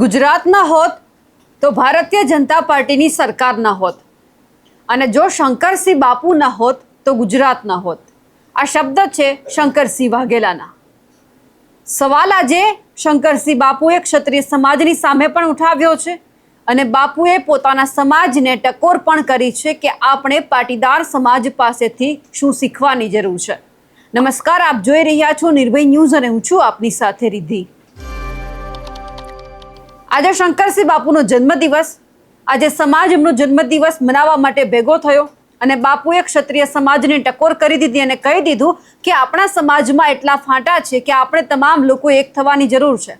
ગુજરાત ના હોત તો ભારતીય જનતા પાર્ટીની સરકાર ના હોત, અને જો શંકરસિંહ બાપુ ના હોત તો ગુજરાત ના હોત. આ શબ્દ છે શંકરસિંહ વાઘેલાના. સવાલ આજે શંકરસિંહ બાપુએ ક્ષત્રિય સમાજની સામે પણ ઉઠાવ્યો છે, અને બાપુએ પોતાના સમાજને ટકોર પણ કરી છે કે આપણે પાટીદાર સમાજ પાસેથી શું શીખવાની જરૂર છે. નમસ્કાર, આપ જોઈ રહ્યા છો નિર્ભય ન્યૂઝ અને હું છું આપની સાથે રિદ્ધિ. આજે શંકરસિંહ બાપુનો જન્મદિવસ. આજે સમાજ એમનો જન્મદિવસ મનાવવા માટે ભેગો થયો, અને બાપુએ ક્ષત્રિય સમાજને ટકોર કરી દીધી અને કહી દીધું કે આપણા સમાજમાં એટલા ફાંટા છે કે આપણે તમામ લોકો એક થવાની જરૂર છે.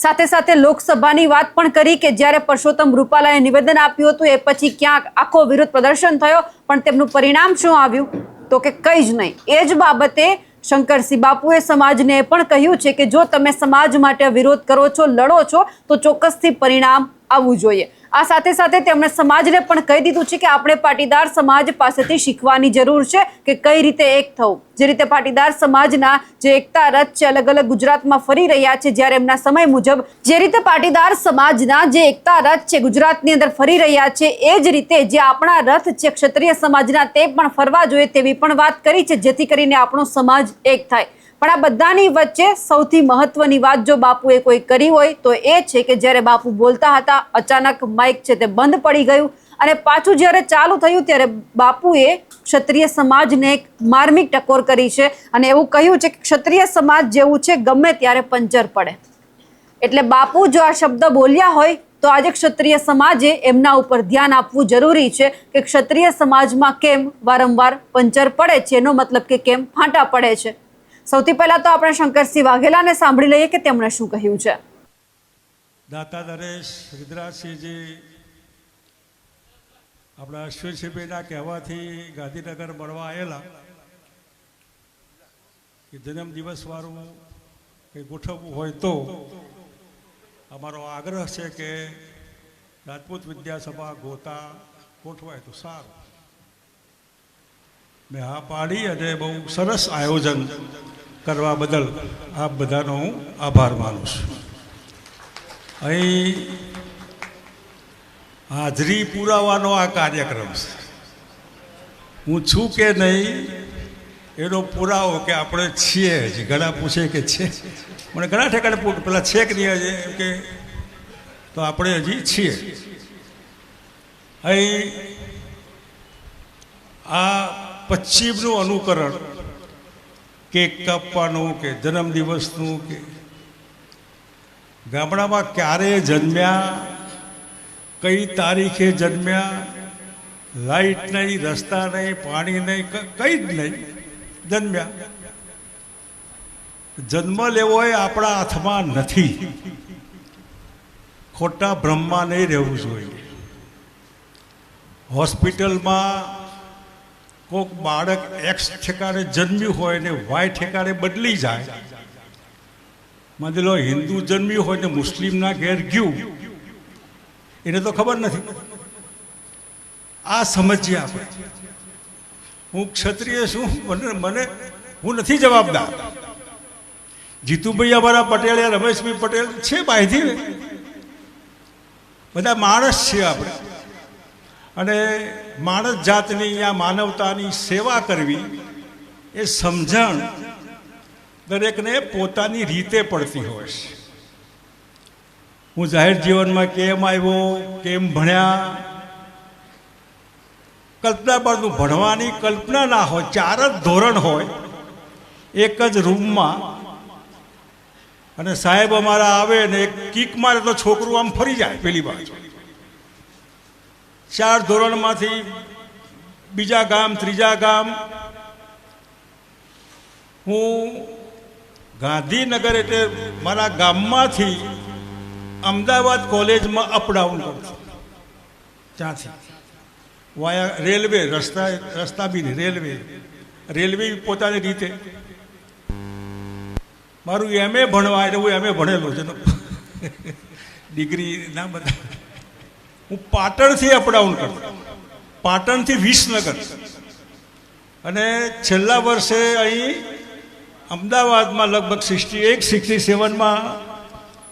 સાથે સાથે લોકસભાની વાત પણ કરી કે જ્યારે પરસોત્તમ રૂપાલાએ નિવેદન આપ્યું હતું એ પછી ક્યાંક આખો વિરોધ પ્રદર્શન થયો, પણ તેમનું પરિણામ શું આવ્યું? તો કે કંઈ જ નહીં. એ જ બાબતે શંકરસિંહ બાપુએ સમાજને એ પણ કહ્યું છે કે જો તમે સમાજ માટે વિરોધ કરો છો, લડો છો, તો ચોક્કસથી પરિણામ આવવું જોઈએ. આ સાથે સાથે તેમણે સમાજને પણ કહી દીધું છે કે આપણે પાટીદાર સમાજ પાસેથી શીખવાની જરૂર છે કે કઈ રીતે એક થવું. જે રીતે પાટીદાર સમાજના જે એકતા રથ છે અલગ અલગ ગુજરાતમાં ફરી રહ્યા છે, જ્યારે એમના સમય મુજબ જે રીતે પાટીદાર સમાજના જે એકતા રથ છે ગુજરાતની અંદર ફરી રહ્યા છે, એ જ રીતે જે આપણા રથ છે ક્ષત્રિય સમાજના તે પણ ફરવા જોઈએ તેવી પણ વાત કરી છે, જેથી કરીને આપણો સમાજ એક થાય. પણ આ બધાની વચ્ચે સૌથી મહત્વની વાત જો બાપુએ કોઈ કરી હોય તો એ છે કે જ્યારે બાપુ બોલતા હતા અચાનક માઇક છે તે બંધ પડી ગયું, અને પાછું જ્યારે ચાલુ થયું ત્યારે બાપુએ ક્ષત્રિય સમાજને એક માર્મિક ટકોર કરી છે, અને એવું કહ્યું છે કે ક્ષત્રિય સમાજ જેવું છે ગમે ત્યારે પંચર પડે. એટલે બાપુ જો આ શબ્દ બોલ્યા હોય તો આજે ક્ષત્રિય સમાજે એમના ઉપર ધ્યાન આપવું જરૂરી છે કે ક્ષત્રિય સમાજમાં કેમ વારંવાર પંચર પડે છે, એનો મતલબ કે કેમ ફાંટા પડે છે. સૌથી પહેલા તો આપણે શંકરસિંહ વાઘેલાને સાંભળી લઈએ કે તેમણે શું કહ્યું છે. દાતા નરેશ રુદ્રાસિંહજી આપણા અશ્વિનસિંહભાઈના કહેવાથી ગાંધીનગર મળવા આવેલા કે જન્મદિવસ વાળું કંઈ ગોઠવવું હોય તો અમારો આગ્રહ છે કે રાજપૂત વિદ્યાસભા ગોઠવાય તો સારું. મેં હા પાડી અને બહુ સરસ આયોજન કરવા બદલ આપ બધાનો હું આભાર માનું છું. અહીં હાજરી પુરાવાનો આ કાર્યક્રમ છે. હું છું કે નહીં એનો પુરાવો કે આપણે છીએ. હજી ઘણા પૂછે કે છે, મને ઘણા ઠેકાણે પેલા છે કે નહીં કે તો આપણે હજી છીએ. અહીં આ પશ્ચિમનું અનુકરણ કેક કાપવાનું કે જન્મદિવસનું કે ગામડામાં ક્યારે જન્મ્યા, કઈ તારીખે જન્મ્યા, લાઇટ નહીં, રસ્તા નહીં, પાણી નહીં, કંઈ જ નહીં, જન્મ્યા. જન્મ લેવો એ આપણા હાથમાં નથી. ખોટા ભ્રમમાં નહીં રહેવું જોઈએ. હોસ્પિટલમાં કોઈક બાળક એક્સ ઠેકાણે જન્મ્યું હોય ને વાય ઠેકાણે બદલી જાય. માની લો હિન્દુ જન્મ્યું હોય ને મુસ્લિમના ઘેર ગયું, એને તો ખબર નથી. આ સમજીએ આપણે. હું ક્ષત્રિય છું, મને હું નથી જવાબદાર. જીતુભાઈ અમારા પટેલ, રમેશભાઈ પટેલ છે બાયથી, બધા માણસ છીએ આપણે. અને માણસ જાતની આ માનવતાની સેવા કરવી એ સમજણ દરેકને પોતાની રીતે પડતી હોય છે. હું જાહેર જીવનમાં કેમ આવ્યો, કેમ ભણ્યા, કલ્પના પરનું ભણવાની કલ્પના ના હોય. 4 જ ધોરણ હોય એક જ રૂમમાં, અને સાહેબ અમારા આવે ને એક કીક મારે તો છોકરું આમ ફરી જાય પેલી બાજુ. 4 ધોરણમાંથી બીજા ગામ, ત્રીજા ગામ. હું ગાંધીનગર એટલે મારા ગામમાંથી અમદાવાદ કોલેજમાં અપડાઉન કરતો. ત્યાંથી વાયા રેલવે, રસ્તા બી નહીં, રેલવે પોતાની રીતે. મારું MA ભણવા એટલે હું MA ભણેલો છે, ડિગ્રી ના બધા. હું પાટણથી અપડાઉન કરતો, પાટણથી વિસનગર, અને છેલ્લા વર્ષે અહીં અમદાવાદમાં લગભગ 68-67માં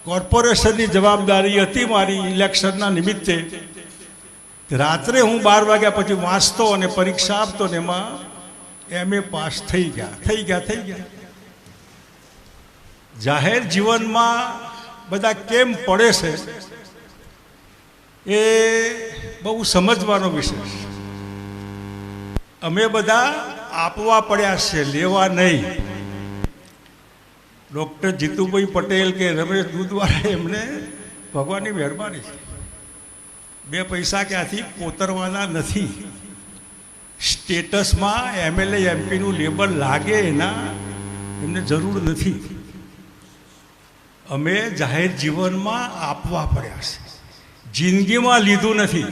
કોર્પોરેશનની જવાબદારી હતી મારી ઇલેક્શનના નિમિત્તે. રાત્રે હું 12 વાગ્યા પછી વાંચતો અને પરીક્ષા આપતો ને એમાં MA પાસ થઈ ગયા. જાહેર જીવનમાં બધા કેમ પડે છે એ બહુ સમજવાનો વિષય છે. અમે બધા આપવા પડ્યા છે, લેવા નહીં. ડૉક્ટર જીતુભાઈ પટેલ કે રમેશ દૂધવાળા એમને ભગવાનની મહેરબાની છે, 2 પૈસા ક્યાંથી કોતરવાના નથી. સ્ટેટસમાં MLA MPનું લેબલ લાગે એના એમને જરૂર નથી. અમે જાહેર જીવનમાં આપવા પડ્યા છે, જિંદગીમાં લીધું નથી.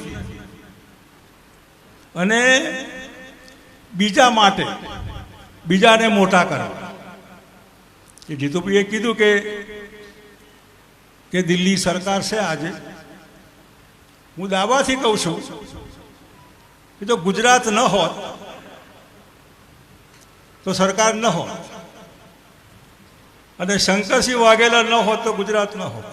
અને બીજા માટે બીજાને મોટા કરવા. એ જીતુભાઈએ કીધું કે દિલ્હી સરકાર છે આજે. હું દાવાથી કહું છું કે જો ગુજરાત ન હોત તો સરકાર ન હોત, અને શંકરસિંહ વાઘેલા ન હોત તો ગુજરાત ન હોત.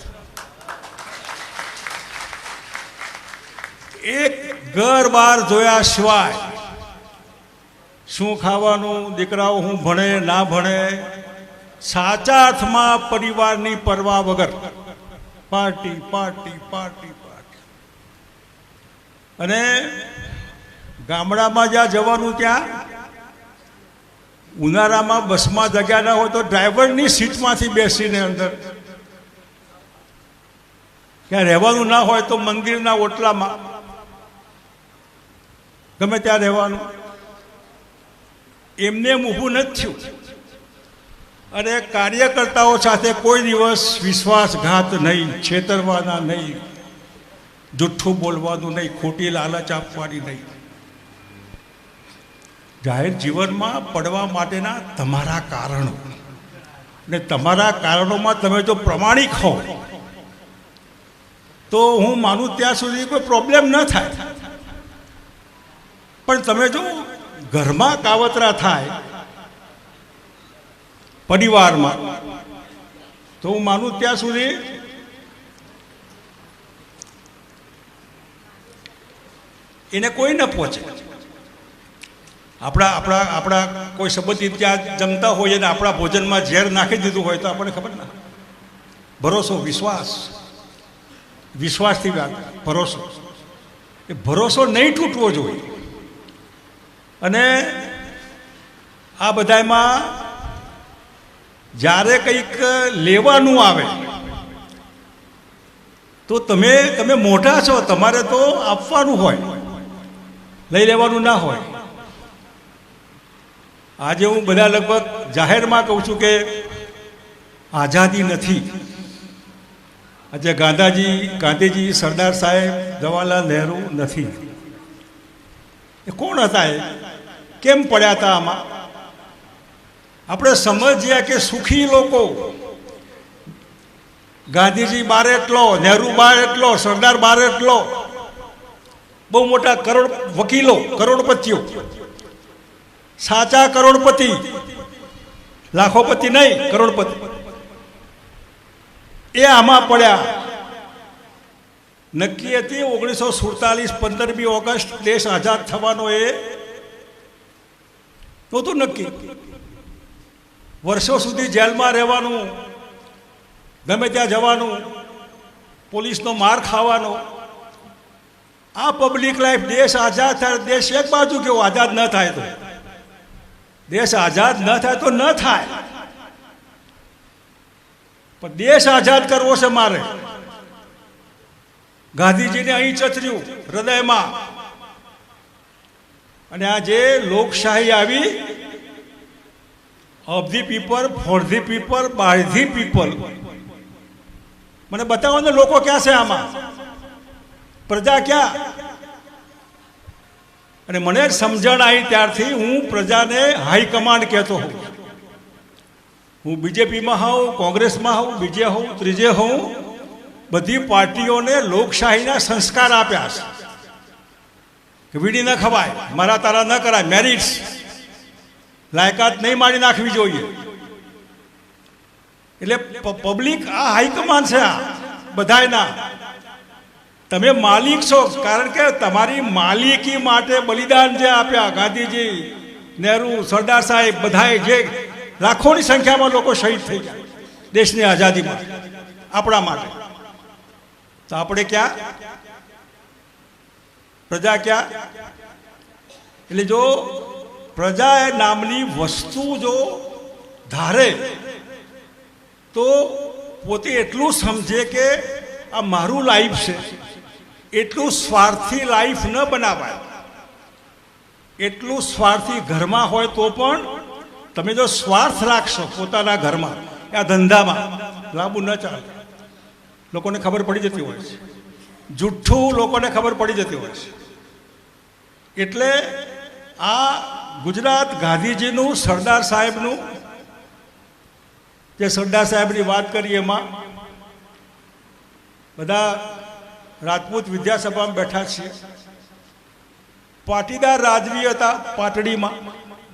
એક ઘર બહાર જોયા સિવાય શું ખાવાનું, દીકરાઓ હું ભણે ના ભણે, સાચા અર્થમાં પરિવારની પરવા વગર પાર્ટી પાર્ટી પાર્ટી પાર્ટી. અને ગામડામાં જ્યાં જવાનું ત્યાં ઉનાળામાં બસમાં જગ્યા ના હોય તો ડ્રાઈવરની સીટમાંથી બેસીને અંદર, ક્યાં રહેવાનું ના હોય તો મંદિરના ઓટલામાં ગમે ત્યાં રહેવાનું. એમને ઊભું નથી થયું. અને કાર્યકર્તાઓ સાથે કોઈ દિવસ વિશ્વાસઘાત નહીં, છેતરવાના નહીં, જુઠ્ઠું બોલવાનું નહીં, ખોટી લાલચ આપવાની નહીં. જાહેર જીવનમાં પડવા માટેના તમારા કારણો, અને તમારા કારણોમાં તમે જો પ્રમાણિક હો તો હું માનું ત્યાં સુધી કોઈ પ્રોબ્લેમ ન થાય. પણ તમે જો ઘરમાં કાવતરા થાય પરિવારમાં, તો હું માનું ત્યાં સુધી એને કોઈ ન પહોંચે. આપણા કોઈ સંબંધી ત્યાં જમતા હોય અને આપણા ભોજનમાં ઝેર નાખી દીધું હોય તો આપણને ખબર ના. ભરોસો, વિશ્વાસથી વાત, ભરોસો, એ ભરોસો નહીં તૂટવો જોઈએ. અને આ બધામાં જ્યારે કંઈક લેવાનું આવે તો તમે મોટા છો, તમારે તો આપવાનું હોય, લઈ લેવાનું ના હોય. આજે હું બધા લગભગ જાહેરમાં કહું છું કે આઝાદી નથી. આજે ગાંધીજી, સરદાર સાહેબ, જવાહરલાલ નહેરુ નથી. એ કોણ હતા? એ કેમ પડ્યા હતા આમાં? આપણે સમજીએ કે સુખી લોકો, ગાંધીજી બાર એટલો, નહેરુ બાર એટલો, સરદાર બાર એટલો, બહુ મોટા વકીલો, કરોડપતિઓ, સાચા કરોડપતિ, લાખોપતિ નહીં, કરોડપતિ, એ આમાં પડ્યા. નક્કી હતી 1947 15મી ઓગસ્ટ દેશ આઝાદ થવાનો, એ નહોતું નક્કી. વર્ષો સુધી જેલમાં રહેવાનું, ગમે ત્યાં જવાનું, પોલીસનો માર ખાવાનો. આ પબ્લિક લાઈફ, દેશ આઝાદ થાય, દેશ એક બાજુ કેવો આઝાદ ન થાય તો, દેશ આઝાદ ન થાય તો ન થાય, પણ દેશ આઝાદ કરવો છે મારે. ગાંધીજીને અહીં ચતર્યું હૃદયમાં. અને આ જે લોકશાહી આવી, of the people, for the people, by the people, મને બતાવો ને લોકો ક્યાં છે આમાં, પ્રજા ક્યાં? અને મને સમજણ આવી ત્યારથી હું પ્રજાને હાઈકમાન્ડ કહેતો હોઉં. હું બીજેપીમાં હોઉં, કોંગ્રેસમાં હોઉં, બીજે હોઉં, ત્રીજે હોઉં, બધી પાર્ટીઓને લોકશાહીના સંસ્કાર આપ્યા છે કે વીડી ન ખવાય, મારા તારા ન કરાય, મેરિટ્સ, લાયકાત નહીં મારી નાખવી જોઈએ. એટલે પબ્લિક આ હાઈકમાન્ડ છે, આ બધાયના. તમે માલિક છો, કારણ કે તમારી માલિકી માટે બલિદાન જે આપ્યા ગાંધીજી, નહેરુ, સરદાર સાહેબ, બધાએ જે લાખોની સંખ્યામાં લોકો શહીદ થઈ ગયા દેશની આઝાદીમાં આપણા માટે. તો આપણે ક્યાં, પ્રજા ક્યાં? એટલે જો પ્રજા નામની વસ્તુ જો ધારે તો પોતે એટલું સમજે કે આ મારું લાઈફ છે, એટલું સ્વાર્થી લાઈફ ન બનાવાય. એટલું સ્વાર્થી ઘરમાં હોય તો પણ તમે જો સ્વાર્થ રાખશો પોતાના ઘરમાં, આ ધંધામાં, લાંબુ ન ચાલે. લોકોને ખબર પડી જતી હોય છે, જુઠ્ઠું લોકોને ખબર પડી જતી હોય છે. એટલે આ ગુજરાત ગાંધીજીનું, સરદાર સાહેબનું, જે સરદાર સાહેબની વાત કરી એમાં બધા રાજપૂત વિદ્યાસભામાં બેઠા છીએ. પાટીદાર રાજવી હતા પાટડીમાં,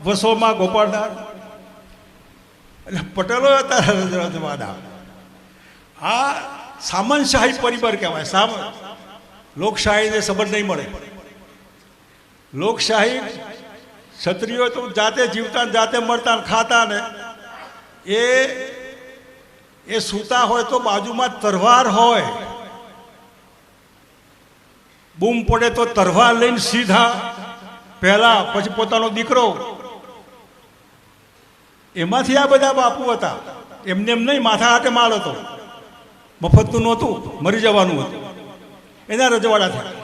વસોમાં ગોપાળદાર, એટલે પટેલો હતા રજવાડા. આ સામંતશાહી પરિવાર કહેવાય. લોકશાહીને સંબંધ નહીં મળે. લોકશાહી ક્ષત્રિયો તો જાતે જીવતા ને જાતે મળતા ને ખાતા ને એ સૂતા હોય તો બાજુમાં તરવાર હોય, બૂમ પડે તો તરવાર લઈને સીધા પહેલા, પછી પોતાનો દીકરો. એમાંથી આ બધા બાપુ હતા. એમને એમ નહીં માથા હાથે માલ હતો, મફતનું નહોતું, મરી જવાનું હતું, એના રજવાડા થયા.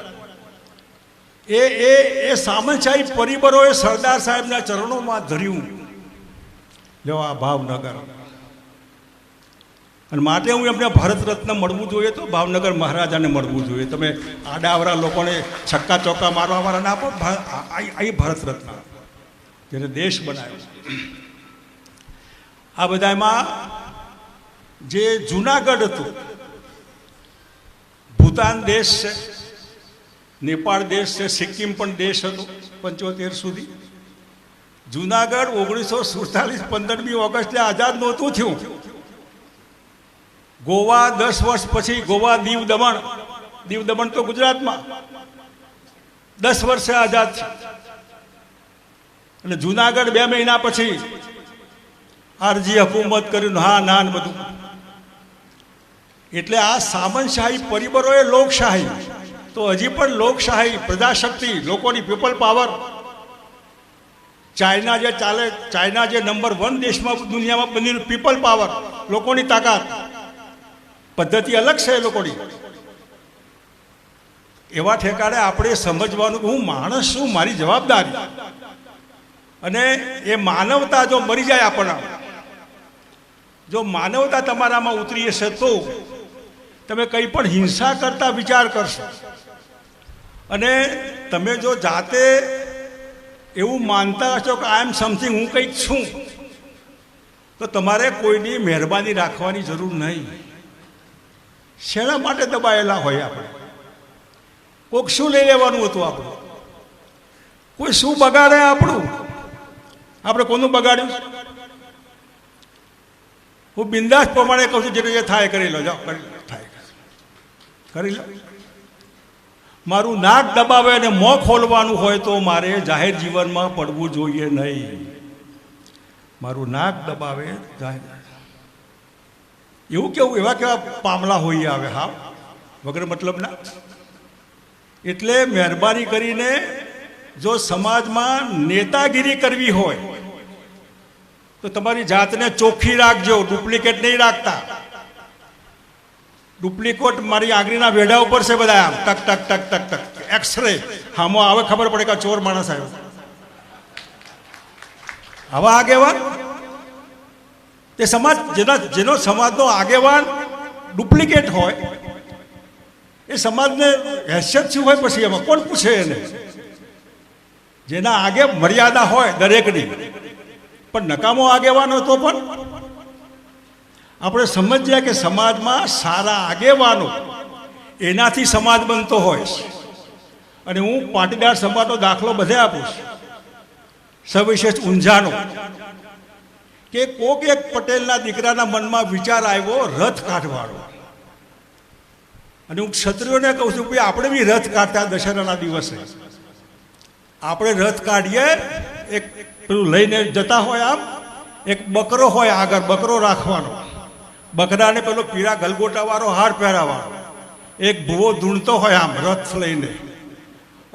એ સામંતશાહી પરિબળોએ સરદાર સાહેબના ચરણોમાં ધર્યું. જો આ ભાવનગર, અને માટે હું એમને ભારત રત્ન મળવું જોઈએ તો ભાવનગર મહારાજાને મળવું જોઈએ. તમે આડાવરા લોકોને છક્કા ચોક્કા મારવાવાળા ના આપો. આ ભારત રત્ન જેને દેશ બનાવ્યો. આ બધામાં જે જુનાગઢ હતું, ભૂતાન દેશ છે, નેપાળ દેશ છે, સિક્કિમ પણ દેશ હતો 75 સુધી. જુનાગઢ 1947 15મી ઓગસ્ટે આઝાદ નહોતું થયું. ગોવા 10 વર્ષ પછી, ગોવા, દીવ દમણ, દીવ દમણ તો ગુજરાતમાં 10 વર્ષે આઝાદ છે. અને જુનાગઢ 2 મહિના પછી આરજી હુકુમત કર્યું, હા ના ને બધું. એટલે આ સામંતશાહી પરિબળોએ લોકશાહી, તો હજી પણ લોકશાહી, પ્રજાશક્તિ, લોકોની પીપલ પાવર. ચાઇના જે ચાલે, ચાઇના જે નંબર 1 દેશમાં દુનિયામાં બનેલું પીપલ પાવર, લોકોની તાકાત, પદ્ધતિ અલગ છે એ લોકોની. એવા ઠેકાણે આપણે સમજવાનું કે હું માણસ છું, મારી જવાબદારી. અને એ માનવતા જો મરી જાય આપણા, જો માનવતા તમારામાં ઉતરી હશે તો તમે કંઈ પણ હિંસા કરતા વિચાર કરશો. અને તમે જો જાતે એવું માનતા હશો કે આઈ એમ સમથિંગ, હું કંઈક છું, તો તમારે કોઈની મહેરબાની રાખવાની જરૂર નહીં. શેના માટે દબાયેલા હોય આપણે? કોઈક શું લઈ લેવાનું હતું આપણું? કોઈ શું બગાડે આપણું? આપણે કોનું બગાડ્યું? હું બિંદાસ પ્રમાણે કહું છું, જેને જે થાય કરી લો, જાઓ કરી લો, થાય કરી લો. મારું નાક દબાવે અને મોં ખોલવાનું હોય તો મારે જાહેર જીવનમાં પડવું જોઈએ નહીં. મારું નાક દબાવે જાહેર, એવું કેવું, એવા કેવા પામલા હોઈએ આવે, હા, વગર મતલબના. એટલે મહેરબાની કરીને જો સમાજમાં નેતાગીરી કરવી હોય તો તમારી જાતને ચોખ્ખી રાખજો, ડુપ્લિકેટ નહીં રાખતા. ડુપ્લિકેટ મારી આંગળીના વેઢા ઉપર છે બધા, આમ ટક ટક ટક ટક ટક એક્સરે, હામો આવે ખબર પડે કે ચોર માણસ આવ્યો. આવા આગેવાન, તે સમાજ, જેનો સમાજનો આગેવાન ડુપ્લિકેટ હોય, એ સમાજને હેસિયત શું હોય પછી? એમાં કોણ પૂછે એને? જેના આગે મર્યાદા હોય દરેકની, પણ નકામો આગેવાન હોય તો પણ આપણે સમજીએ કે સમાજમાં સારા આગેવાનો, એનાથી સમાજ બનતો હોય. અને હું પાટીદાર સમાજનો દાખલો બધે આપું છું, સવિશેષ ઊંઝાનો, કે કોક એક પટેલના દીકરાના મનમાં વિચાર આવ્યો રથ કાઢવાનો. અને હું ક્ષત્રિયોને કહું છું કે આપણે બી રથ કાઢતા દશેરાના દિવસે આપણે રથ કાઢીએ, એક પેલું લઈને જતા હોય, આમ એક બકરો હોય આગળ, બકરો રાખવાનો, બકરાને પેલો પીળા ગલગોટાવાળો હાર પહેરાવાનો, એક ભૂવો ધૂણતો હોય આમ રથ લઈને,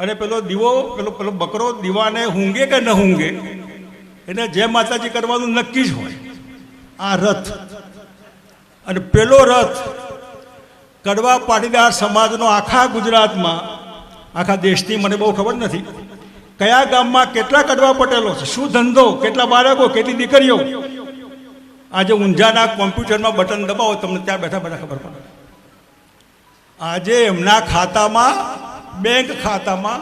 અને પેલો દીવો પેલો પેલો બકરો દીવાને ઊંઘે કે ન ઊંઘે એને જય માતાજી કરવાનું નક્કી જ હોય. આ રથ, અને પેલો રથ કડવા પાટીદાર સમાજનો આખા ગુજરાતમાં, આખા દેશની મને બહુ ખબર નથી કયા ગામમાં કેટલા કડવા પટેલો છે, શું ધંધો, કેટલા બાળકો, કેટલી દીકરીઓ. આજે ઊંઝાના કોમ્પ્યુટરમાં બટન દબાવો તમને ત્યાં બેઠા બેઠા ખબર પડે. આજે એમના ખાતામાં, બેંક ખાતામાં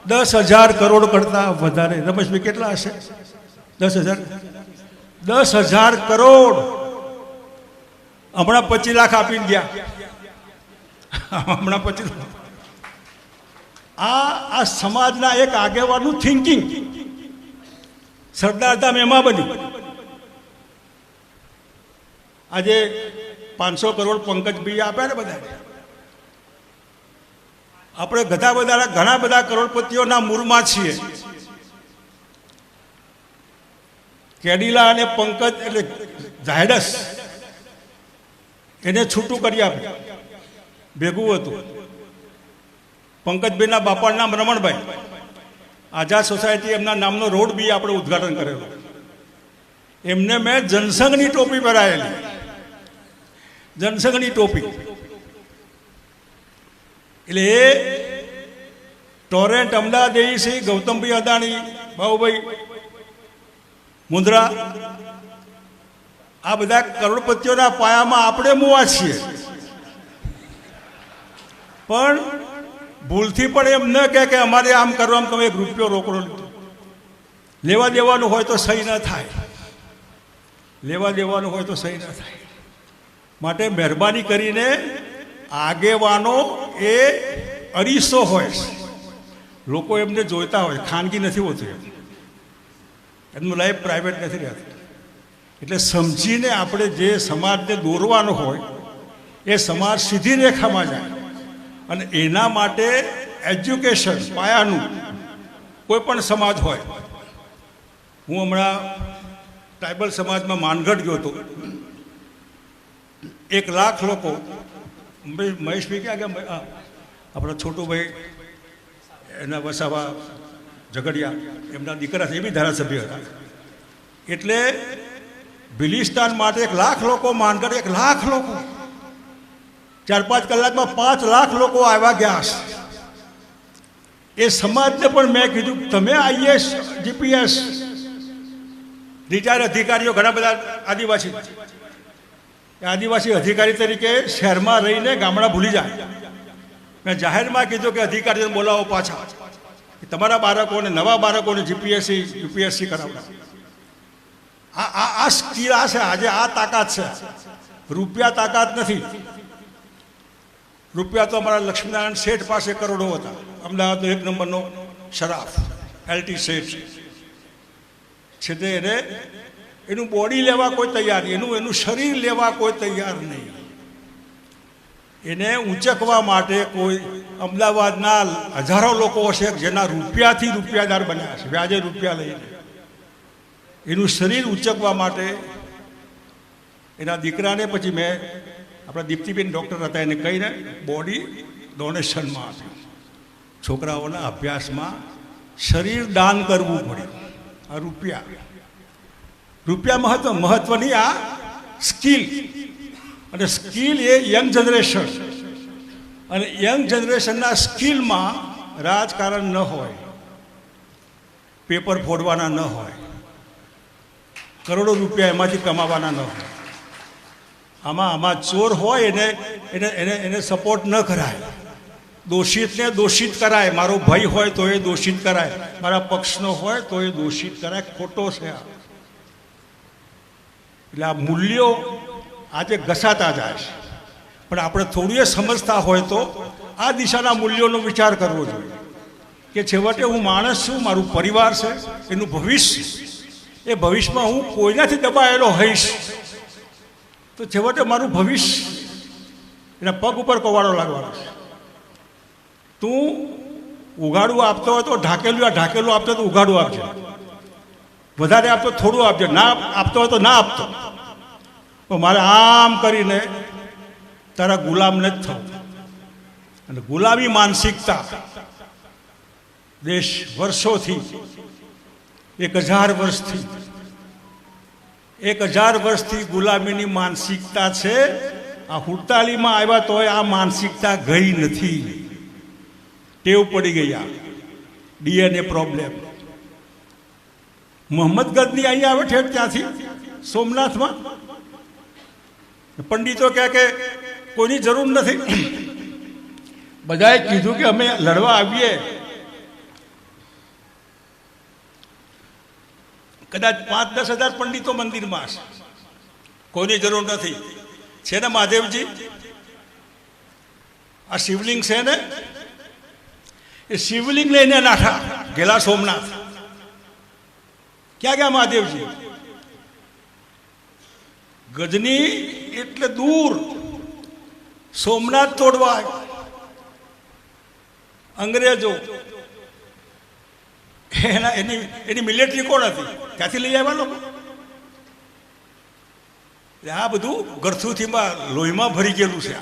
10,000 કરોડ કરતાં વધારે. રમેશભાઈ કેટલા હશે? 10,000. 10,000 કરોડ. હમણાં 25 લાખ આપીને ગયા. હમણાં 25 લાખ. આ સમાજના એક આગેવાનનું થિંકિંગ સરદારધામ એમાં બન્યું. આજે 500 કરોડ પંકજભાઈ આપ્યા ને બધા. આપણે ઘણા બધા કરોડપતિઓના મૂળમાં છીએ. કેડિલા અને પંકજ એટલે ઝાયડસ એને છૂટું કરી આપ્યું, ભેગું હતું. પંકજભાઈના બાપાનું નામ રમણભાઈ. આઝાદ સોસાયટી એમના નામનો રોડ બી આપણે ઉદ્ઘાટન કરેલો. એમને મેં જનસંઘની ટોપી પહેરાયેલી, જનસંઘની ટોપી. એટલે એ ટોરેન્ટ અમદાવાદ એસી, ગૌતમભાઈ અદાણી, બાબુભાઈ મુંદ્રા, આ બધા કરોડપતિઓના પાયામાં આપણે મુવા છીએ. પણ ભૂલથી પણ એમ ન કહે કે અમારે આમ કરવામાં તમે 1 રૂપિયો રોકડો લીધો. લેવા દેવાનું હોય તો સહી ન થાય, લેવા દેવાનું હોય તો સહી ન થાય. માટે મહેરબાની કરીને આગેવાનો એ અરીસો હોય, લોકો એમને જોઈતા હોય, ખાનગી નથી હોતું, એમનું લાઈફ પ્રાઇવેટ નથી રહેતું. એટલે સમજીને આપણે જે સમાજને દોરવાનો હોય એ સમાજ સીધી રેખામાં જાય. અને એના માટે એજ્યુકેશન પાયાનું કોઈ પણ સમાજ હોય. હું હમણાં ટ્રાઇબલ સમાજમાં માનગઢ ગયો હતો. 1 લાખ લોકો, મહેશભાઈ ક્યાં ગયા, આપણા છોટુભાઈ એના વસાવા ઝઘડિયા, એમના દીકરા છે, એ બી ધારાસભ્ય હતા. એટલે બિલિસ્તાન માટે 1 લાખ લોકો, માનગઢ 1 લાખ લોકો, 4-5 કલાકમાં 5 લાખ લોકો આવ્યા ગયા હશે. એ સમાજને પણ મેં કીધું તમે આઈએસ, જીપીએસ, રિટાયર અધિકારીઓ ઘણા બધા આદિવાસી અધિકારી તરીકે શહેરમાં રહીને ગામડા ભૂલી જાય. મેં જાહેરમાં કીધું કે અધિકારીઓને બોલાવો પાછા, તમારા બાળકોને, નવા બાળકોને જીપીએસસી યુપીએસસી કરાવડા. આ સ્કીલ આ છે. આજે આ તાકાત છે. રૂપિયા તાકાત નથી. રૂપિયા તો અમારા લક્ષ્મીનારાયણ શેઠ પાસે કરોડો હતા. અમદાવાદનો 1 નંબરનો શરાફ એલટી શેઠ છે. તે એને એનું બોડી લેવા કોઈ તૈયાર નહીં, એનું શરીર લેવા કોઈ તૈયાર નહીં. એને ઊંચકવા માટે કોઈ અમદાવાદના હજારો લોકો હશે જેના રૂપિયાથી રૂપિયાદાર બન્યા છે, વ્યાજે રૂપિયા લઈને. એનું શરીર ઊંચકવા માટે એના દીકરાને પછી મેં, આપણા દીપ્તિબેન ડૉક્ટર હતા, એને કહીને બોડી ડોનેશનમાં આપ્યું. છોકરાઓના અભ્યાસમાં શરીર દાન કરવું પડ્યું. આ રૂપિયા મહત્વની આ સ્કિલ. અને સ્કિલ એ યંગ જનરેશન, અને યંગ જનરેશનના સ્કિલમાં રાજકારણ ન હોય, પેપર ફોડવાના ન હોય, કરોડો રૂપિયા એમાંથી કમાવાના ન હોય. આમાં ચોર હોય એને સપોર્ટ ન કરાય. દોષિતને દોષિત કરાય. મારો ભાઈ હોય તો એ દોષિત કરાય, મારા પક્ષનો હોય તો એ દોષિત કરાય. ખોટો છે આ. એટલે આ મૂલ્યો આજે ઘસાતા જાય છે. પણ આપણે થોડું એ સમજતા હોય તો આ દિશાના મૂલ્યોનો વિચાર કરવો જોઈએ કે છેવટે હું માણસ છું, મારું પરિવાર છે, એનું ભવિષ્ય એ ભવિષ્યમાં હું કોઈનાથી દબાયેલો હોઈશ તો છેવટે મારું ભવિષ્ય એના પગ ઉપર કવાડો લાગવાનો છે. તું ઉઘાડું આપતો હોય તો ઢાકેલું આપતો તો ઉઘાડું આપજે, વધારે આપતો થોડું આપજે, ના આપતો હોય તો ના આપતો, પણ મારે આમ કરીને તારા ગુલામ નથી થવું. અને ગુલામી માનસિકતા દેશ વર્ષોથી 1000 વર્ષથી ગુલામીની માનસિકતા છે. આ 48માં આવ્યા તોય આ માનસિકતા ગઈ નથી, ટેવ પડી ગઈ. આ ડીએનએ પ્રોબ્લેમ. મોહમ્મદ ગઝની અહીંયા આવે ઠેઠ ત્યાંથી સોમનાથમાં. પંડિતો કહે કે કોઈની જરૂર નથી. બધાએ કીધું કે અમે લડવા આવીએ, કદાચ 5-10 હજાર પંડિતો મંદિરમાં હશે, કોઈની જરૂર નથી. છે ને મહાદેવજી, આ શિવલિંગ છે ને, એ શિવલિંગ લઈને નાઠા ગેલા સોમનાથ. ક્યાં ગયા મહાદેવજી? ગજની એટલે દૂર, સોમનાથ તોડવા આવ્યા અંગ્રેજો. એની મિલિટરી કોણ હતી? ક્યાંથી લઈ આવ્યા લોકો? આ બધું ગરથુથીમાં લોહીમાં ભરી ગયેલું છે.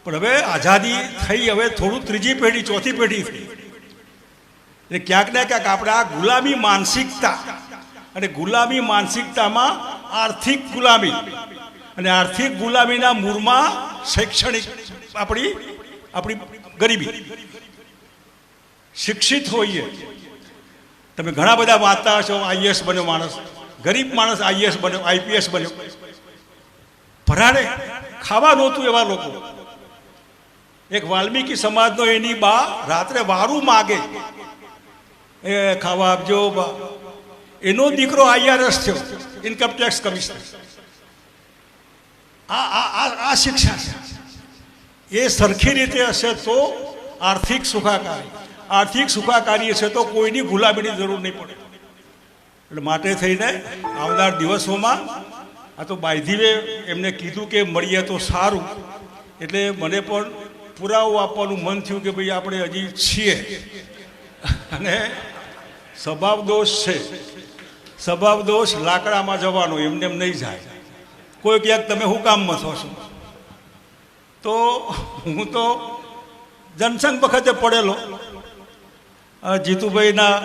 પણ હવે આઝાદી થઈ, હવે થોડું ત્રીજી પેઢી ચોથી પેઢી થઈ, એટલે ક્યાંક ને ક્યાંક આપણે આ ગુલામી માનસિકતા, અને ગુલામી માનસિકતામાં આર્થિક ગુલામી, અને આર્થિક ગુલામીના મૂળમાં શૈક્ષણિક આપણી ગરીબી. શિક્ષિત હોઈએ, તમે ઘણા બધા વાંચતા હશો, આઈએએસ બન્યો માણસ, ગરીબ માણસ આઈએએસ બન્યો, આઈપીએસ બન્યો. ભરાડે ખાવા નહોતું એવા લોકો. એક વાલ્મીકી સમાજનો એની બા રાત્રે વારું માગે, એ ખાવા આપજો બા. એનો દીકરો આઈઆરએસ થયો, ઇન્કમટેક્સ કમિશનર. આ શિક્ષા છે. એ સરખી રીતે હશે તો આર્થિક સુખાકારી, આર્થિક સુખાકારી હશે તો કોઈની ગુલામીની જરૂર નહીં પડે. એટલે માટે થઈને આવનાર દિવસોમાં આ તો બાયધીવે એમને કીધું કે મળીએ તો સારું, એટલે મને પણ પુરાવો આપવાનું મન થયું કે ભાઈ આપણે હજી છીએ. અને સ્વભાવ દોષ છે, સ્વભાવ દોષ લાકડામાં જવાનો, એમને એમ નહીં જાય. કોઈ ક્યાંક તમે હું કામમાં થો છો, તો હું તો જનસંઘ વખતે પડેલો. જીતુભાઈના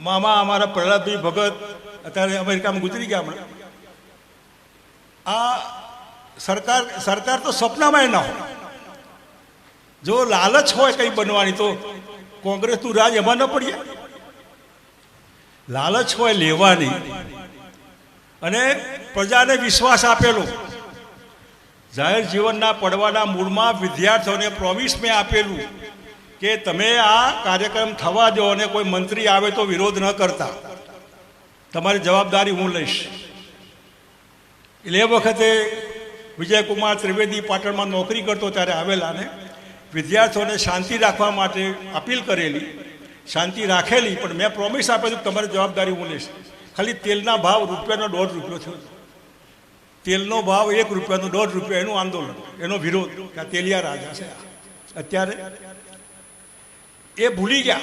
મામા અમારા પ્રહલાદભાઈ ભગત અત્યારે અમેરિકામાં ગુજરી ગયા હમણાં. આ સરકાર તો સપનામાં ન હોય. જો લાલચ હોય કંઈ બનવાની તો કોંગ્રેસનું રાજ એમાં ન પડીએ. લાલચ હોય લેવાની, અને પ્રજાને વિશ્વાસ આપેલો, જાહેર જીવનના પડવાના મૂળમાં વિદ્યાર્થીઓને પ્રોમિસ મેં આપેલું કે તમે આ કાર્યક્રમ થવા દો, અને કોઈ મંત્રી આવે તો વિરોધ ન કરતા, તમારી જવાબદારી હું લઈશ. એટલે એ વખતે વિજયકુમાર ત્રિવેદી પાટણમાં નોકરી કરતો ત્યારે આવેલા, ને વિદ્યાર્થીઓને શાંતિ રાખવા માટે અપીલ કરેલી, શાંતિ રાખેલી, પણ મેં પ્રોમિસ આપેલું કે તમારી જવાબદારી હું લઈશ. ખાલી તેલના ભાવ રૂપિયાનો 1.5 રૂપિયો થયો. તેલનો ભાવ 1 રૂપિયાનો 1.5 રૂપિયા, એનું આંદોલન, એનો વિરોધ કે આ તેલિયા રાજા છે. અત્યારે એ ભૂલી ગયા.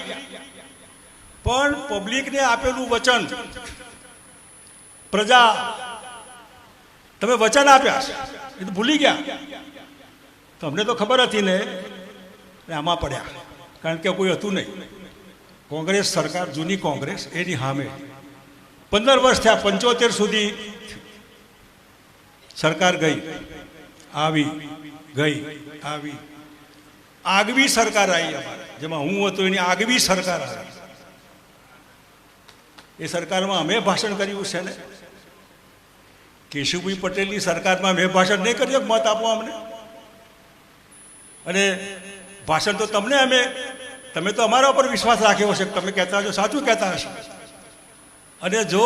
પણ પબ્લિકને આપેલું વચન, પ્રજા, તમે વચન આપ્યા એ તો ભૂલી ગયા. તો અમને તો ખબર હતી ને, આમાં પડ્યા. કારણ કે કોઈ હતું નહીં. કોંગ્રેસ સરકાર, જૂની કોંગ્રેસ, એની સામે 15 વર્ષ થયા, 75 સુધી સરકાર ગઈ આવી ગઈ આવી. આગવી સરકાર આવી અમારે, જેમાં હું હતો એની આગવી સરકાર આવી. એ સરકારમાં અમે ભાષણ કર્યું છે ને. કેશુભાઈ પટેલની સરકારમાં મેં ભાષણ નહીં કર્યું, મત આપો અમને. અને ભાષણ તો તમને તમે તો અમારા ઉપર વિશ્વાસ રાખ્યો હશે, તમે કહેતા હશો સાચું કહેતા હશો. અને જો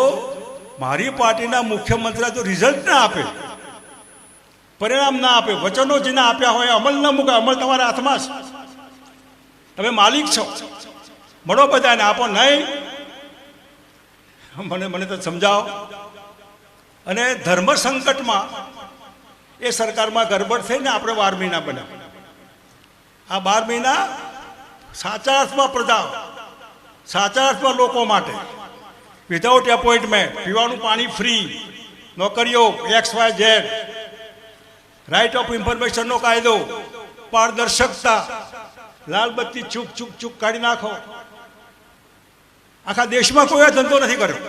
મારી પાર્ટીના મુખ્યમંત્રી જો રિઝલ્ટ ના આપે, પરિણામ ના આપે, વચનો જેના આપ્યા હોય અમલ ન મૂકે, અમલ તમારા હાથમાં છે, તમે માલિક છો, મળો બધાને, આપો નહીં. મને તો સમજાવો. અને ધર્મ સંકટમાં એ સરકારમાં ગરબડ થઈને આપણે 12 મહિના બન્યા. આ 12 મહિના સાચા અર્થમાં પ્રજા, સાચા અર્થમાં લોકો માટે, વિધાઉટ એપોઇન્ટમેન્ટ, પીવાનું પાણી ફ્રી, નોકરીઓ XYZ, રાઇટ ઓફ ઇન્ફોર્મેશનનો કાયદો, પારદર્શકતા, લાલ બત્તી ચૂક ચૂક ચૂક કાઢી નાખો. આખા દેશમાં કોઈ ધંધો નથી કર્યો,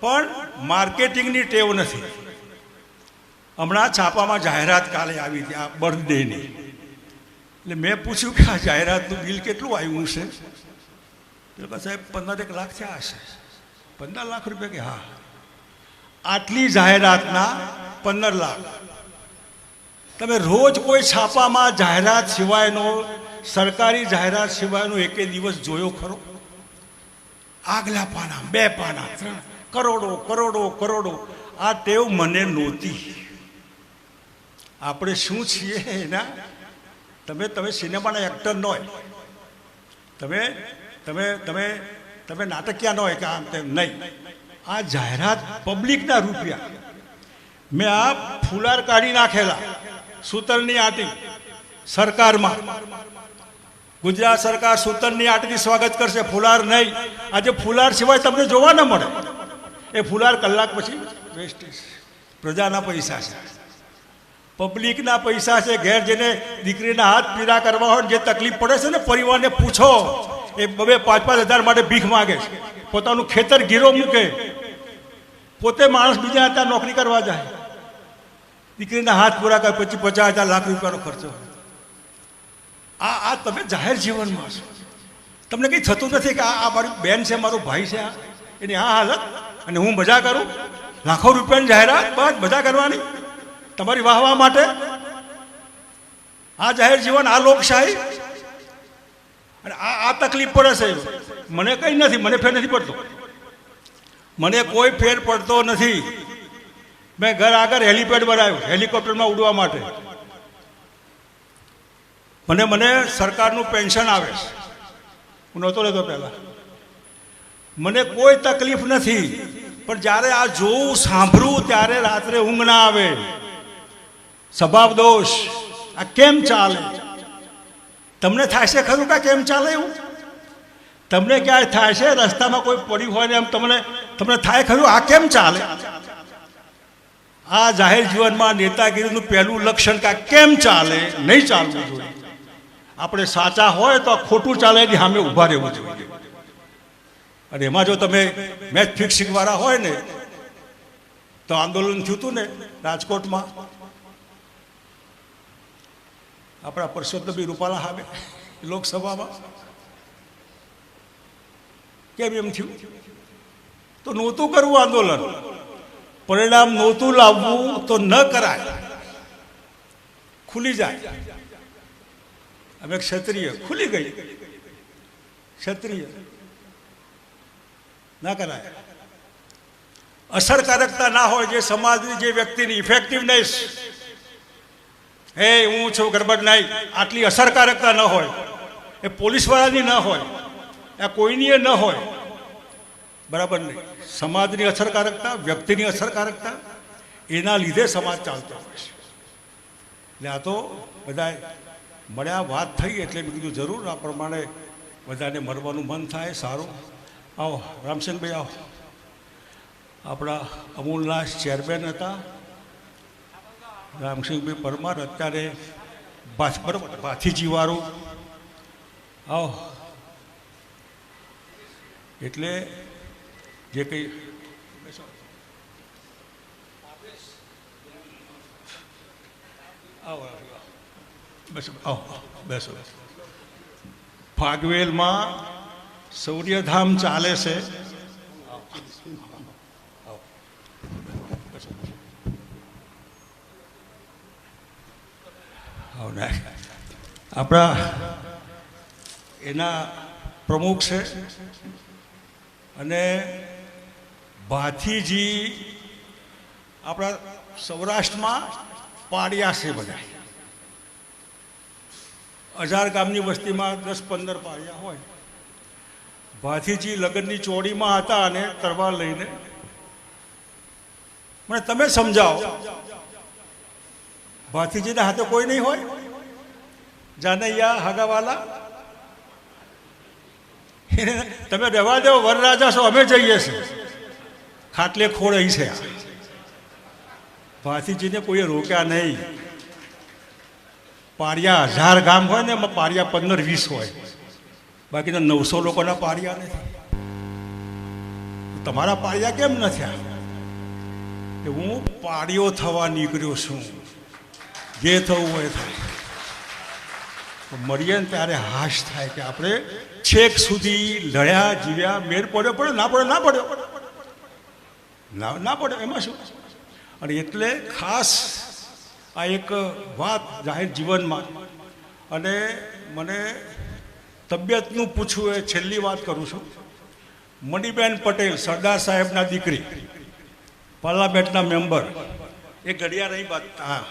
પણ માર્કેટિંગની ટેવ નથી. હમણાં છાપામાં જાહેરાત કાલે આવી હતી આ બર્થડેની. એટલે મેં પૂછ્યું કે આ જાહેરાતનું બિલ કેટલું આવ્યું છે? એટલે સાહેબ 15 લાખ થયા હશે. 15 લાખ રૂપિયા? કે હા. આટલી જાહેરાતના 15 લાખ. તમે રોજ કોઈ છાપામાં જાહેરાત સિવાયનો, સરકારી જાહેરાત સિવાયનો એકે દિવસ જોયો ખરો? આગલા પાના, 2 પાના, 3, કરોડો કરોડો કરોડો. આ ટેવ મને નહોતી. આપણે શું છીએ એના? તમે સિનેમાના એક્ટર ન હોય, તમે નાટકિયા ન હોય કે આમ તેમ નહીં. આ જાહેરાત પબ્લિકના રૂપિયા. મેં આ ફુલાર કાઢી નાખેલા સૂતરની આંટી સરકારમાં. ગુજરાત સરકાર સૂતરની આંટીથી સ્વાગત કરશે, ફુલાર નહીં. આજે ફુલાર સિવાય તમને જોવા ન મળે. એ ફુલાર કલાક પછી વેસ્ટેજ. પ્રજાના પૈસા છે, પબ્લિકના પૈસા છે. ઘેર જેને દીકરીના હાથ પીડા કરવા હોય, જે તકલીફ પડે છે ને, પરિવારને પૂછો. એ 2-5 હજાર માટે ભીખ માગે છે, પોતાનું ખેતર ગીરો મૂકે, પોતે માણસ બીજા ત્યાં નોકરી કરવા જાય, દીકરીના હાથ પૂરા કરે, પછી 50,000 લાખ રૂપિયાનો ખર્ચો. આ તમે જાહેર જીવનમાં છો. તમને કંઈ થતું નથી કે આ મારી બેન છે, મારો ભાઈ છે, એની આ હાલત, અને હું મજા કરું? લાખો રૂપિયાની જાહેરાત બસ મજા કરવાની તમારી વાહવા માટે. આ જાહેર જીવન, આ લોકશાહી, અને આ તકલીફ પડે છે. મને કંઈ નથી, મને ફેર નથી પડતો, મને કોઈ ફેર પડતો નથી. મેં ઘર આગળ હેલિપેડ બનાવ્યું હેલિકોપ્ટરમાં ઉડવા માટે. મને સરકારનું પેન્શન આવે છે, હું નહોતો લેતો પહેલાં. મને કોઈ તકલીફ નથી, પણ જ્યારે આ જોઉં, સાંભળું, ત્યારે રાત્રે ઊંઘ ના આવે. સ્વભાવ દોષ. આ કેમ ચાલે? તમને થાય છે ખરું કે કેમ ચાલે એવું? તમને ક્યાંય થાય છે? રસ્તામાં કોઈ પડ્યું હોય ને એમ તમને થાય ખરું આ કેમ ચાલે? આ જાહેર જીવનમાં નેતાગીરીનું પહેલું લક્ષણ કે કેમ ચાલે, નહીં ચાલવું જોઈએ. આપણે સાચા હોય તો ખોટું ચાલે એની સામે ઊભા રહેવું જોઈએ. અને એમાં જો તમે મેચ ફિક્સિંગ વાળા હોય ને, તો આંદોલન થયું હતું ને રાજકોટમાં, આપણા પરસોત્તમભાઈ રૂપાલા સામે લોકસભામાં. કેમ એમ થયું? તો નહોતું કરવું આંદોલન, પરિણામ નહોતું લાવવું તો ન કરાય, ખુલી જાય. અમે ક્ષત્રિય, ખુલી ગઈ ક્ષત્રિય, ના કરાય. અસરકારકતા ના હોય, જે સમાજની, જે વ્યક્તિની ઇફેક્ટિવનેસ, હું છું ગરબડ નહીં, આટલી અસરકારકતા ન હોય, એ પોલીસવાળાની ન હોય, એ કોઈની ન હોય, બરાબર નહીં. સમાજની અસરકારકતા, વ્યક્તિની અસરકારકતા, એના લીધે સમાજ ચાલતો હોય છે. એટલે આ તો બધા મળ્યા, વાત થઈ એટલે મેં કીધું જરૂર આ પ્રમાણે બધાને મળવાનું મન થાય. સારું, આવો રામસેનભાઈ, આવો. આપણા અમૂલના ચેરમેન હતા રામસિંહભાઈ પરમાર, અત્યારે બરાબર ભાથીજીવાળું. આવો. એટલે જે કંઈ આવો, બસ આવો, બેસો. ફાગવેલમાં સૂર્યધામ ચાલે છે. આપણા એના પ્રમુખ છે, અને ભાથીજી આપણા સૌરાષ્ટ્રમાં પાડિયા છે બધા. 1000 ગામની વસ્તીમાં 10-15 પાડિયા હોય. ભાથીજી લગ્નની ચોડીમાં હતા અને તરવાર લઈને મને તમે સમજાવો, ભાથીજીના હાથે કોઈ નહીં હોય? જાનૈયા હગાવાલા તમે રહેવા દો, વરરાજા છો, અમે જઈએ છીએ, ખાટલે ખોળ અહીં છે. ભાથીજીને કોઈએ રોક્યા નહીં. પારિયા 1000 ગામ હોય ને એમાં પારિયા 15-20 હોય, બાકીના 900 લોકોના પારિયા નથી. તમારા પારિયા કેમ ન થયા? કે હું પારિયો થવા નીકળ્યો છું, જે થવું હોય થાય. મળીએ ને ત્યારે હાશ થાય કે આપણે છેક સુધી લડ્યા, જીવ્યા, મેળ પડ્યો, પડ્યો ના પડ્યો, ના પડ્યો, ના પડ્યો, એમાં શું? અને એટલે ખાસ આ એક વાત જાહેર જીવનમાં, અને મને તબિયતનું પૂછવું એ છેલ્લી વાત કરું છું. મણિબેન પટેલ, સરદાર સાહેબના દીકરી, પાર્લામેન્ટના મેમ્બર, એ ઘડિયા રહી વાત, હા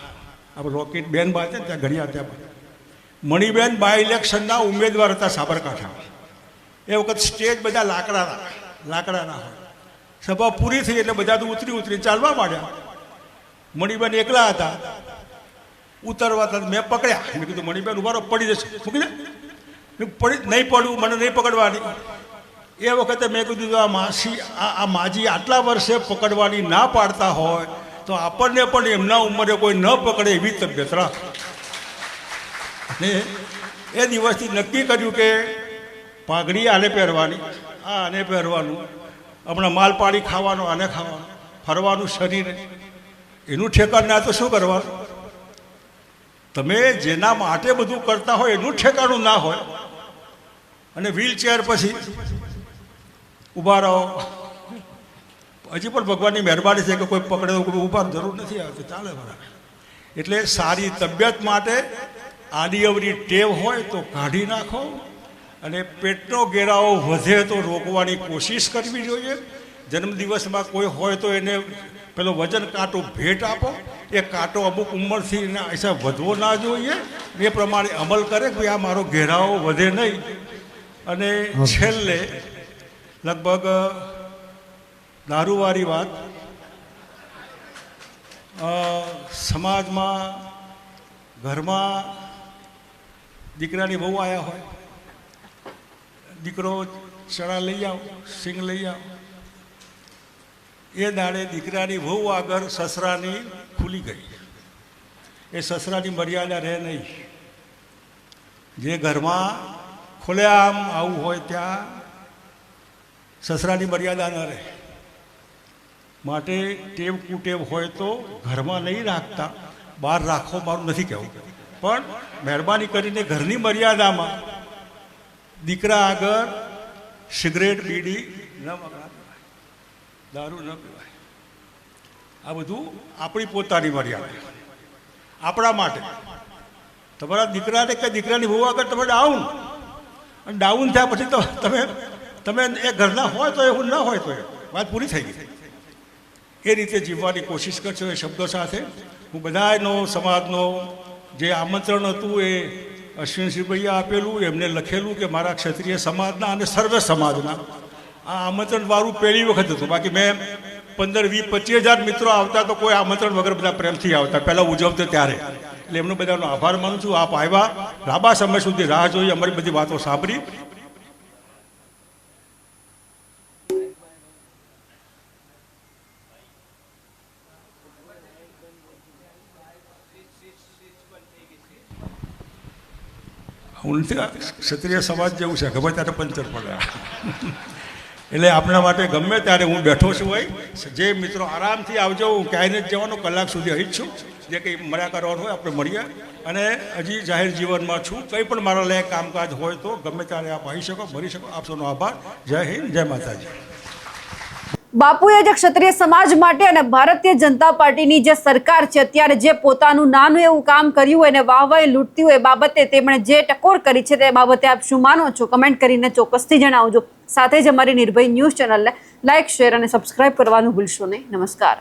આપણે રોકેટ બેન બાત ને ત્યાં ઘડિયા ત્યાં મણિબેન બાય ઇલેક્શનના ઉમેદવાર હતા સાબરકાંઠા. એ વખત સ્ટેજ બધા લાકડાના હોય. સભા પૂરી થઈ એટલે બધા તો ઉતરી ચાલવા માંડ્યા. મણિબેન એકલા હતા, ઉતરવા હતા. મેં પકડ્યા, મેં કીધું મણિબેન ઉભા રહો, પડી જશે. મૂકી દે, નહીં પડવું, મને નહીં પકડવાની. એ વખતે મેં કીધું આ માજી આટલા વર્ષે પકડવાની ના પાડતા હોય તો આપણને પણ એમના ઉંમરે કોઈ ન પકડે એવી તબિયત રાખ. ને એ દિવસથી નક્કી કર્યું કે પાઘડી આને પહેરવાની, આને પહેરવાનું, હમણાં માલપાડી ખાવાનો, આને ખાવાનું, ફરવાનું શરીરે, એનું ઠેકાણ ના તો શું કરવાનું? તમે જેના માટે બધું કરતા હોય એનું ઠેકાણું ના હોય, અને વ્હીલચેર પછી ઊભા રહો. હજી પણ ભગવાનની મહેરબાની છે કે કોઈ પકડે કોઈ ઊભા જરૂર નથી આવતી, ચાલે બરાબર. એટલે સારી તબિયત માટે આડી અવળી ટેવ હોય તો કાઢી નાખો, અને પેટનો ઘેરાવો વધે તો રોકવાની કોશિશ કરવી જોઈએ. જન્મદિવસમાં કોઈ હોય તો એને પેલો વજન કાંટો ભેટ આપો. એ કાંટો અમુક ઉંમરથી એના હિસાબ વધવો ના જોઈએ. એ પ્રમાણે અમલ કરે કે આ મારો ઘેરાવો વધે નહીં. અને છેલ્લે લગભગ દારૂવાળી વાત, સમાજમાં ઘરમાં દીકરાની બહુ આવ્યા હોય, દીકરો ચણા લઈ આવો, સિંગ લઈ આવો, એ દાડે દીકરાની બહુ આગળ સસરાની ખુલી ગઈ. એ સસરાની મર્યાદા રહે નહીં. જે ઘરમાં ખુલ્લેઆમ આવું હોય ત્યાં સસરાની મર્યાદા ન રહે. માટે ટેવ કુટેવ હોય તો ઘરમાં નહીં રાખતા, બહાર રાખો મારું નથી કહેવું, પણ મહેરબાની કરીને ઘરની મર્યાદામાં દીકરા આગળ સિગરેટ, બીડી ન વગાડવાય, દારૂ ન પીવાય. આ બધું આપણી પોતાની મર્યાદા, આપણા માટે. તમારા દીકરાને કે દીકરાની બહુ આગળ તમે ડાઉન થયા પછી તો તમે એ ઘરના હોય તો એવું ન હોય તો એ વાત પૂરી થઈ ગઈ. એ રીતે જીવવાની કોશિશ કરશો. એ શબ્દો સાથે હું બધાનો સમાજનો જે આમંત્રણ હતું એ અશ્વિનસિંહભાઈએ આપેલું, એમને લખેલું કે મારા ક્ષત્રિય સમાજના અને સર્વે સમાજના આ આમંત્રણવાળું પહેલી વખત હતું. બાકી મેં 15, 20, 25 હજાર મિત્રો આવતા તો કોઈ આમંત્રણ વગર બધા પ્રેમથી આવતા, પહેલાં ઉજવતો ત્યારે. એટલે એમનો બધાનો આભાર માનું છું. આપ આવ્યા, લાંબા સમય સુધી રાહ જોઈ, અમારી બધી વાતો સાંભળી. હું નથી, ક્ષત્રિય સમાજ જેવું છે, ગમે ત્યારે પંચર પડે. એટલે આપણા માટે ગમે ત્યારે હું બેઠો છું. હોય જે મિત્રો આરામથી આવજો, હું ક્યાંય નથી જવાનો, કલાક સુધી અહીં જ છું. જે કંઈ મળ્યા કરવાનું હોય આપણે મળીએ. અને હજી જાહેર જીવનમાં છું, કંઈ પણ મારા લાયક કામકાજ હોય તો ગમે ત્યારે આપ આવી શકો, મળી શકો. આપ સૌનો આભાર. જય હિન્દ, જય માતાજી. બાપુએ જે ક્ષત્રિય સમાજ માટે અને ભારતીય જનતા પાર્ટીની જે સરકાર છે અત્યારે જે પોતાનું નાનું એવું કામ કર્યું હોય અને વાહવાઈ લૂંટતી હોય એ બાબતે તેમણે જે ટકોર કરી છે તે બાબતે આપ શું માનો છો? કમેન્ટ કરીને ચોક્કસથી જણાવજો. સાથે જ અમારી નિર્ભય ન્યૂઝ ચેનલને લાઇક, શેર અને સબસ્ક્રાઇબ કરવાનું ભૂલશો નહીં. નમસ્કાર.